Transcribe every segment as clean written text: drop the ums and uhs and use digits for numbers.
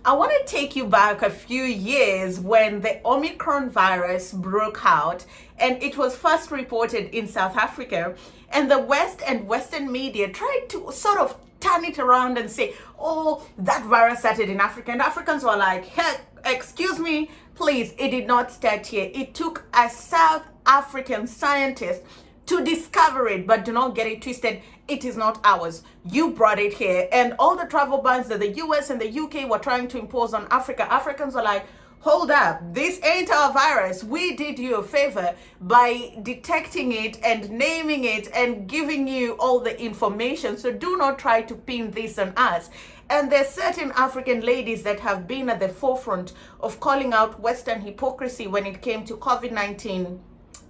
I want to take you back a few years when the Omicron virus broke out, and it was first reported in South Africa, and the West and Western media tried to sort of turn it around and say, oh, that virus started in Africa. And Africans were like, heck, excuse me, please, it did not start here. It took a South African scientist to discover it, but do not get it twisted. It is not ours. You brought it here. And all the travel bans that the US and the UK were trying to impose on Africa, Africans were like, hold up, this ain't our virus. We did you a favor by detecting it and naming it and giving you all the information. So do not try to pin this on us. And there's certain African ladies that have been at the forefront of calling out Western hypocrisy when it came to COVID-19,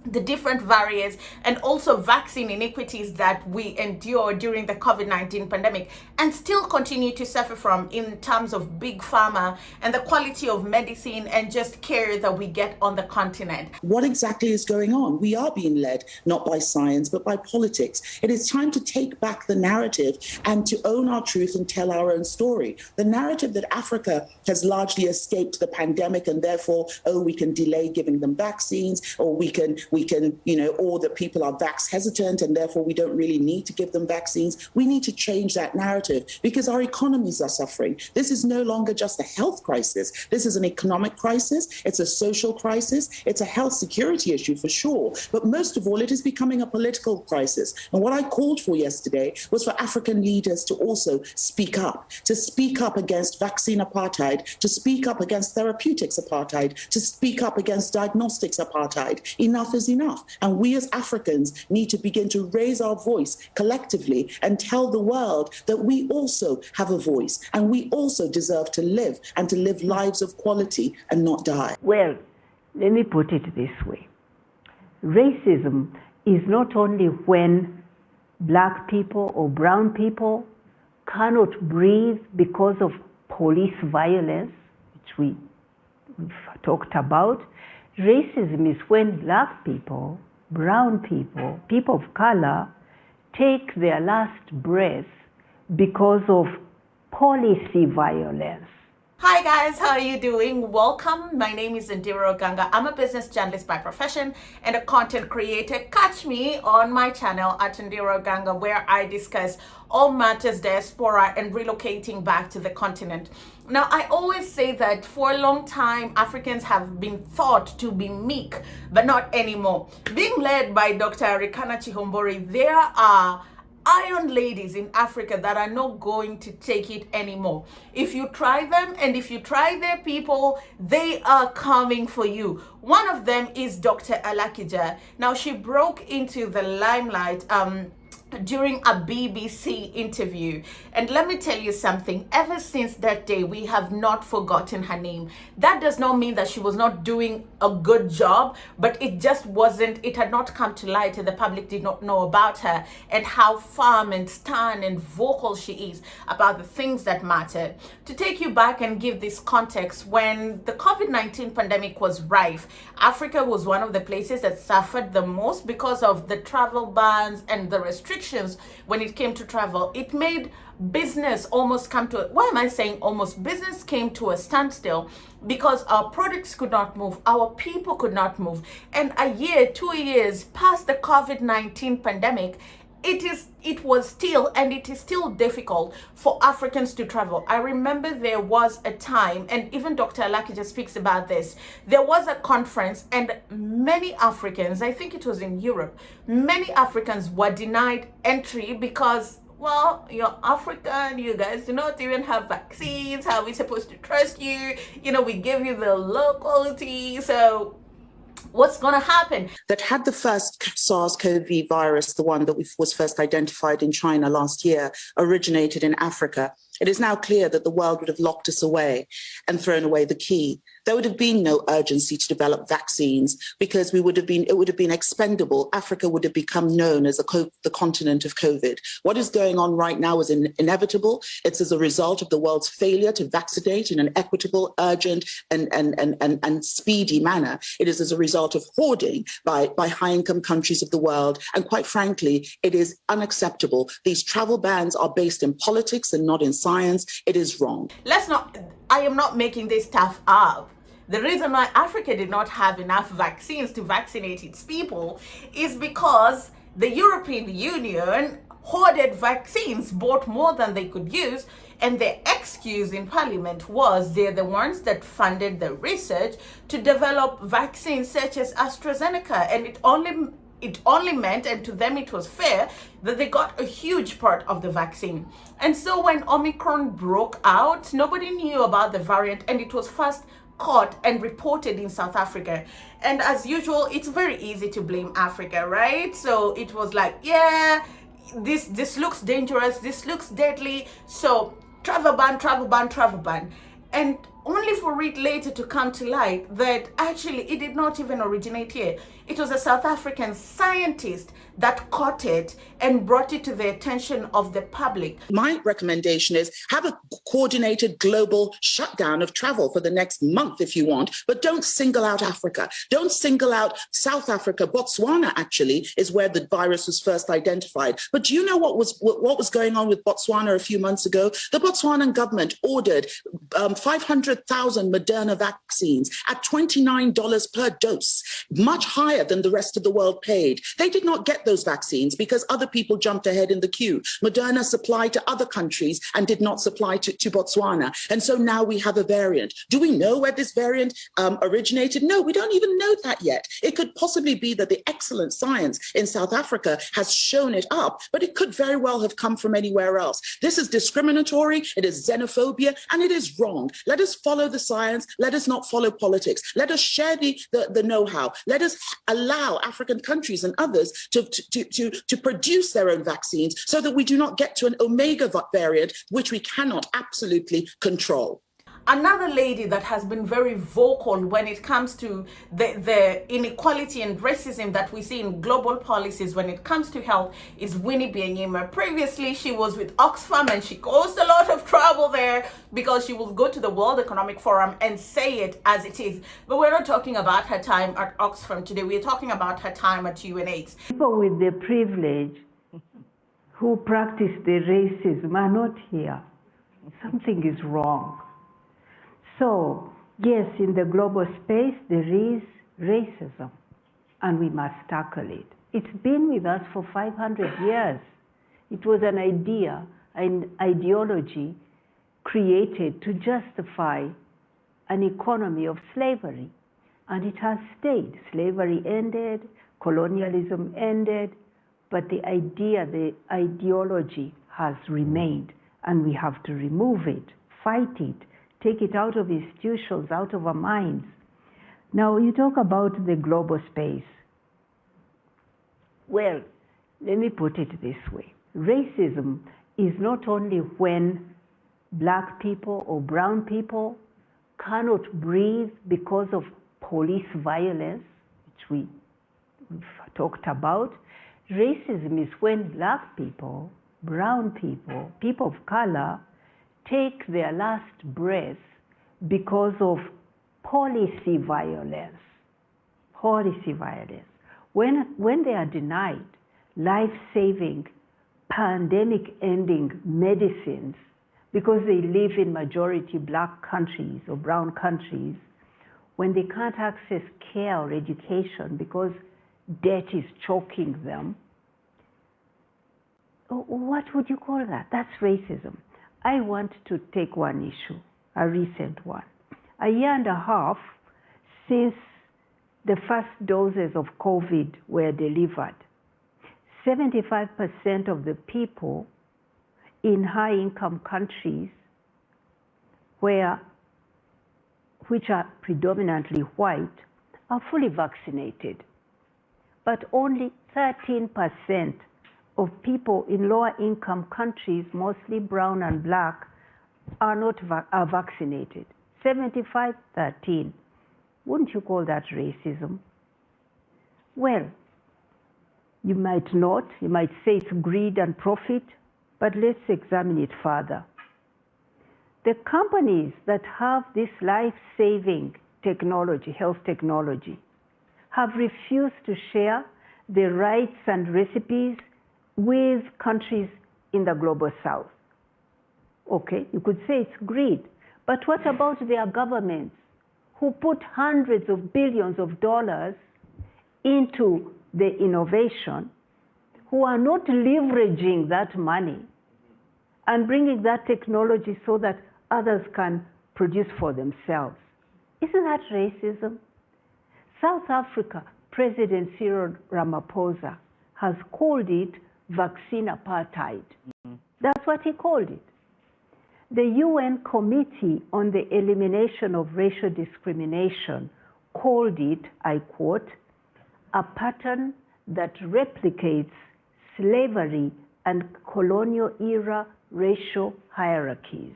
the different variants, and also vaccine iniquities that we endure during the COVID-19 pandemic and still continue to suffer from in terms of big pharma and the quality of medicine and just care that we get on the continent. What exactly is going on? We are being led not by science, but by politics. It is time to take back the narrative and to own our truth and tell our own story. The narrative that Africa has largely escaped the pandemic and therefore, we can delay giving them vaccines, or we can, or that people are vax hesitant and therefore we don't really need to give them vaccines. We need to change that narrative because our economies are suffering. This is no longer just a health crisis. This is an economic crisis. It's a social crisis. It's a health security issue for sure. But most of all, it is becoming a political crisis. And what I called for yesterday was for African leaders to also speak up against vaccine apartheid, to speak up against therapeutics apartheid, to speak up against diagnostics apartheid. Enough is enough. And we as Africans need to begin to raise our voice collectively and tell the world that we also have a voice and we also deserve to live and to live lives of quality and not die. Well, let me put it this way. Racism is not only when black people or brown people cannot breathe because of police violence, which we've talked about. Racism is when black people, brown people, people of color take their last breath because of policy violence. Hi guys, how are you doing? Welcome. My name is Indira Oganga. I'm a business journalist by profession and a content creator. Catch me on my channel at Indira Oganga, where I discuss all matters diaspora and relocating back to the continent. Now, I always say that for a long time, Africans have been thought to be meek, but not anymore. Being led by Dr. Rikana Chihombori, there are iron ladies in Africa that are not going to take it anymore. If you try them and if you try their people, they are coming for you. One of them is Dr. Alakija. Now, she broke into the limelight during a BBC interview, and let me tell you something, ever since that day we have not forgotten her name. That does not mean that she was not doing a good job, but it just wasn't, it had not come to light and the public did not know about her and how firm and stern and vocal she is about the things that matter. To take you back and give this context, when the COVID-19 pandemic was rife, Africa was one of the places that suffered the most because of the travel bans and the restrictions when it came to travel. It made business almost come to, why am I saying almost? Business came to a standstill because our products could not move, our people could not move. And a year, 2 years past the COVID-19 pandemic, it was still, and it is still difficult for Africans to travel. I remember there was a time, and even Dr. Alakija speaks about this, there was a conference and many Africans, I think it was in Europe, many Africans were denied entry because, well, you're African, you guys do not even have vaccines, how are we supposed to trust you? You know, we give you the low quality, so what's going to happen? That had the first SARS-CoV virus, the one that was first identified in China last year, originated in Africa, it is now clear that the world would have locked us away and thrown away the key. There would have been no urgency to develop vaccines because it would have been expendable. Africa would have become known as the continent of COVID. What is going on right now is inevitable. It's as a result of the world's failure to vaccinate in an equitable, urgent, and speedy manner. It is as a result of hoarding by high-income countries of the world. And quite frankly, it is unacceptable. These travel bans are based in politics and not in science. science, it is wrong. I am not making this stuff up. The reason why Africa did not have enough vaccines to vaccinate its people is because the European Union hoarded vaccines, bought more than they could use, and their excuse in Parliament was they're the ones that funded the research to develop vaccines such as AstraZeneca, and it only meant, and to them it was fair, that they got a huge part of the vaccine. And so when Omicron broke out, nobody knew about the variant, and it was first caught and reported in South Africa. And as usual, it's very easy to blame Africa, right? So it was like, yeah, this looks dangerous, this looks deadly, so travel ban, travel ban, travel ban. And only for it later to come to light that actually it did not even originate here. It was a South African scientist that caught it and brought it to the attention of the public. My recommendation is have a coordinated global shutdown of travel for the next month if you want, but don't single out Africa. Don't single out South Africa. Botswana actually is where the virus was first identified. But do you know what was going on with Botswana a few months ago? The Botswanan government ordered 500,000 Moderna vaccines at $29 per dose, much higher than the rest of the world paid. They did not get those vaccines because other people jumped ahead in the queue. Moderna supplied to other countries and did not supply to Botswana. And so now we have a variant. Do we know where this variant originated? No, we don't even know that yet. It could possibly be that the excellent science in South Africa has shown it up, but it could very well have come from anywhere else. This is discriminatory, it is xenophobia, and it is wrong. Let us follow the science. Let us not follow politics. Let us share the know-how. Let us allow African countries and others to produce their own vaccines so that we do not get to an Omega variant, which we cannot absolutely control. Another lady that has been very vocal when it comes to the inequality and racism that we see in global policies when it comes to health is Winnie Byanyima. Previously, she was with Oxfam and she caused a lot of trouble there because she will go to the World Economic Forum and say it as it is. But we're not talking about her time at Oxfam today. We're talking about her time at UNAIDS. People with the privilege who practice the racism are not here. Something is wrong. So, yes, in the global space, there is racism, and we must tackle it. It's been with us for 500 years. It was an idea, an ideology created to justify an economy of slavery, and it has stayed. Slavery ended, colonialism ended, but the idea, the ideology has remained, and we have to remove it, fight it, take it out of institutions, out of our minds. Now, you talk about the global space. Well, let me put it this way. Racism is not only when black people or brown people cannot breathe because of police violence, which we've talked about. Racism is when black people, brown people, people of color, take their last breath because of policy violence. Policy violence. When they are denied life-saving, pandemic-ending medicines because they live in majority black countries or brown countries, when they can't access care or education because debt is choking them, what would you call that? That's racism. I want to take one issue, a recent one. A year and a half since the first doses of COVID were delivered, 75% of the people in high-income countries which are predominantly white are fully vaccinated. But only 13% of people in lower-income countries, mostly brown and black, are vaccinated. 75-13. Wouldn't you call that racism? Well, you might not. You might say it's greed and profit, but let's examine it further. The companies that have this life-saving technology, health technology, have refused to share the rights and recipes with countries in the global south. Okay, you could say it's greed. But what about their governments who put hundreds of billions of dollars into the innovation, who are not leveraging that money and bringing that technology so that others can produce for themselves? Isn't that racism? South Africa, President Cyril Ramaphosa has called it vaccine apartheid. That's what he called it. The UN Committee on the Elimination of Racial Discrimination called it, I quote, a pattern that replicates slavery and colonial era racial hierarchies.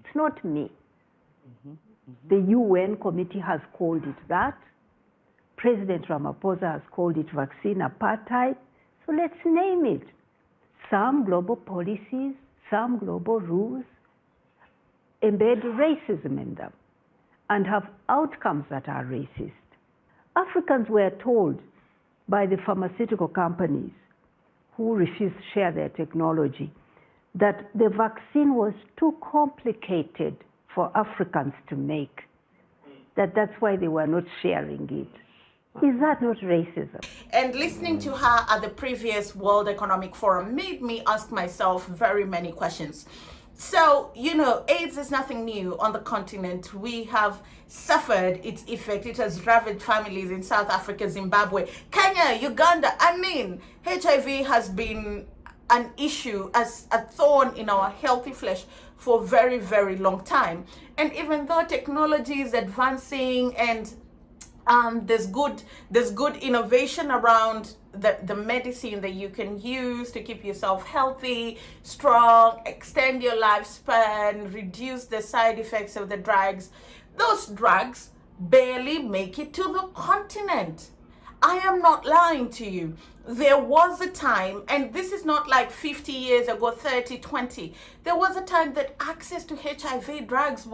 It's not me. The UN committee has called it that. President Ramaphosa has called it vaccine apartheid. So let's name it. Some global policies, some global rules embed racism in them and have outcomes that are racist. Africans were told by the pharmaceutical companies who refused to share their technology that the vaccine was too complicated for Africans to make, that's why they were not sharing it. Is that not racism? And listening to her at the previous World Economic Forum made me ask myself very many questions. So, AIDS is nothing new on the continent. We have suffered its effect. It has ravaged families in South Africa, Zimbabwe, Kenya, Uganda. HIV has been an issue, as a thorn in our healthy flesh for a very, very long time. And even though technology is advancing and there's good innovation around the medicine that you can use to keep yourself healthy, strong, extend your lifespan, reduce the side effects of the drugs, those drugs barely make it to the continent. I am not lying to you. There was a time, and this is not like 50 years ago, 30, 20. There was a time that access to HIV drugs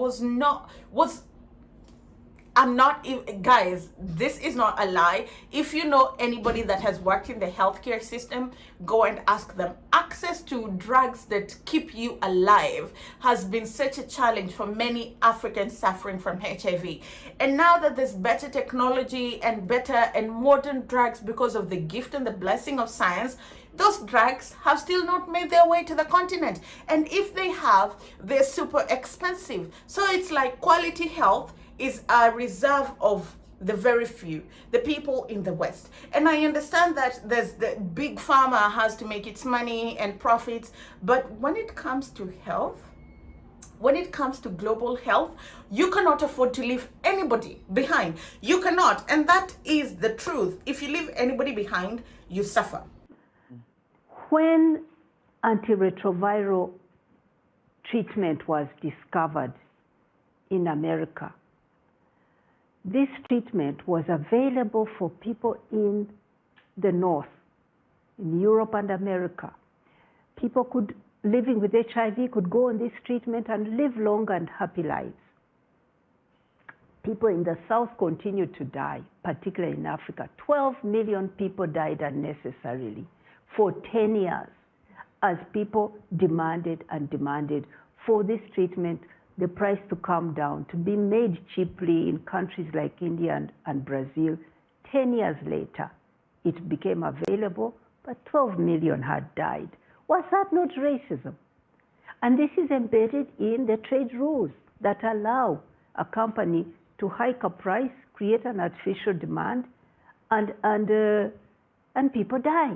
guys, this is not a lie. If you know anybody that has worked in the healthcare system, go and ask them. Access to drugs that keep you alive has been such a challenge for many Africans suffering from HIV. And now that there's better technology and better and modern drugs because of the gift and the blessing of science, those drugs have still not made their way to the continent. And if they have, they're super expensive. So it's like quality health is a reserve of the very few, the people in the West. And I understand that there's the big pharma has to make its money and profits, but when it comes to health, when it comes to global health, you cannot afford to leave anybody behind. You cannot, and that is the truth. If you leave anybody behind, you suffer. When antiretroviral treatment was discovered in America, this treatment was available for people in the North, in Europe and America. People living with HIV could go on this treatment and live long and happy lives. People in the South continued to die, particularly in Africa. 12 million people died unnecessarily for 10 years as people demanded for this treatment, the price to come down, to be made cheaply in countries like India and Brazil. 10 years later, it became available, but 12 million had died. Was that not racism? And this is embedded in the trade rules that allow a company to hike a price, create an artificial demand, and people die.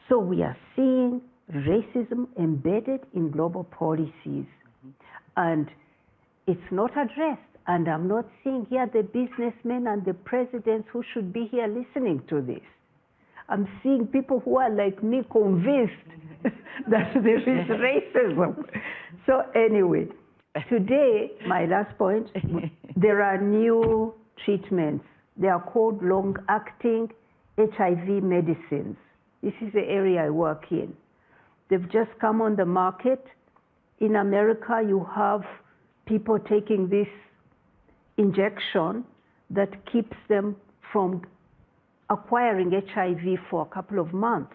So we are seeing racism embedded in global policies. And it's not addressed. And I'm not seeing here the businessmen and the presidents who should be here listening to this. I'm seeing people who are like me convinced that there is racism. So anyway, today, my last point, there are new treatments. They are called long-acting HIV medicines. This is the area I work in. They've just come on the market. In America, you have people taking this injection that keeps them from acquiring HIV for a couple of months.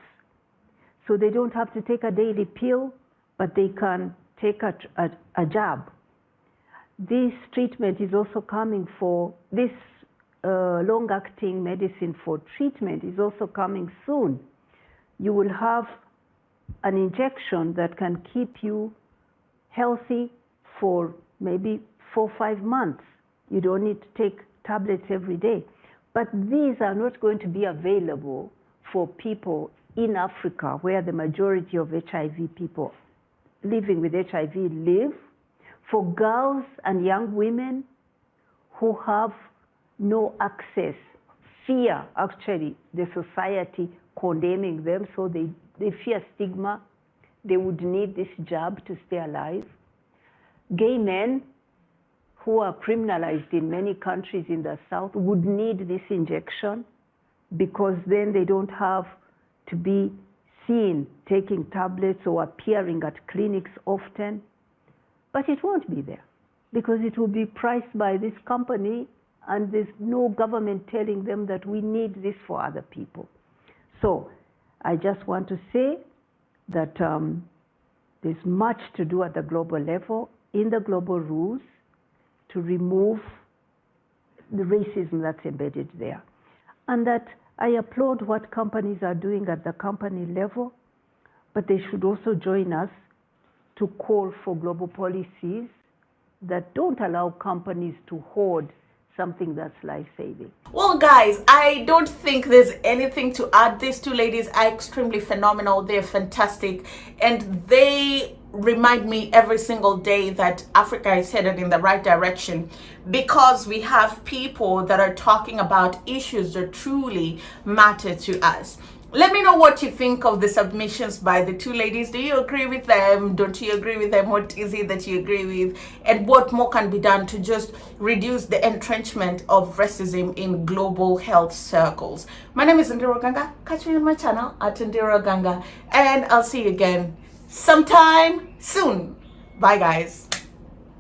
So they don't have to take a daily pill, but they can take a jab. This treatment is also coming for, this long-acting medicine for treatment is also coming soon. You will have an injection that can keep you healthy for maybe 4 or 5 months. You don't need to take tablets every day. But these are not going to be available for people in Africa, where the majority of HIV people living with HIV live, for girls and young women who have no access, fear actually the society condemning them, so they fear stigma. They would need this jab to stay alive. Gay men who are criminalized in many countries in the South would need this injection, because then they don't have to be seen taking tablets or appearing at clinics often. But it won't be there, because it will be priced by this company, and there's no government telling them that we need this for other people. So I just want to say that there's much to do at the global level, in the global rules, to remove the racism that's embedded there. And that I applaud what companies are doing at the company level, but they should also join us to call for global policies that don't allow companies to hoard something that's life-saving. Well, guys, I don't think there's anything to add. These two ladies are extremely phenomenal. They're fantastic, and they remind me every single day that Africa is headed in the right direction, because we have people that are talking about issues that truly matter to us. Let me know what you think of the submissions by the two ladies. Do you agree with them? Don't you agree with them? What is it that you agree with? And what more can be done to just reduce the entrenchment of racism in global health circles? My name is Ndiro Ganga. Catch me on my channel at Ndiro Ganga. And I'll see you again sometime soon. Bye, guys.